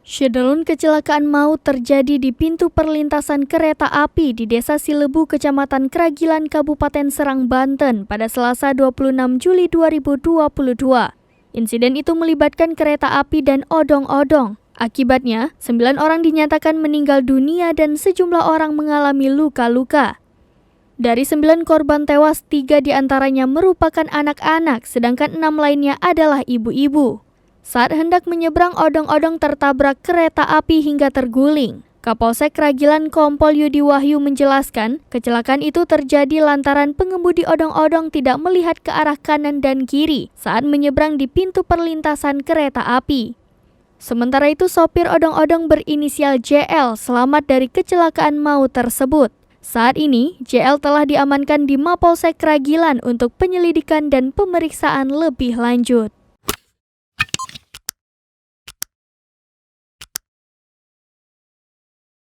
Syederun kecelakaan maut terjadi di pintu perlintasan kereta api di Desa Silebu, Kecamatan Kragilan, Kabupaten Serang, Banten pada Selasa 26 Juli 2022. Insiden itu melibatkan kereta api dan odong-odong. Akibatnya, 9 orang dinyatakan meninggal dunia dan sejumlah orang mengalami luka-luka. Dari 9 korban tewas, 3 diantaranya merupakan anak-anak, sedangkan 6 lainnya adalah ibu-ibu. Saat hendak menyeberang, odong-odong tertabrak kereta api hingga terguling. Kapolsek Kragilan Kompol Yudi Wahyu menjelaskan, kecelakaan itu terjadi lantaran pengemudi odong-odong tidak melihat ke arah kanan dan kiri saat menyeberang di pintu perlintasan kereta api. Sementara itu, sopir odong-odong berinisial JL selamat dari kecelakaan maut tersebut. Saat ini, JL telah diamankan di Mapolsek Kragilan untuk penyelidikan dan pemeriksaan lebih lanjut.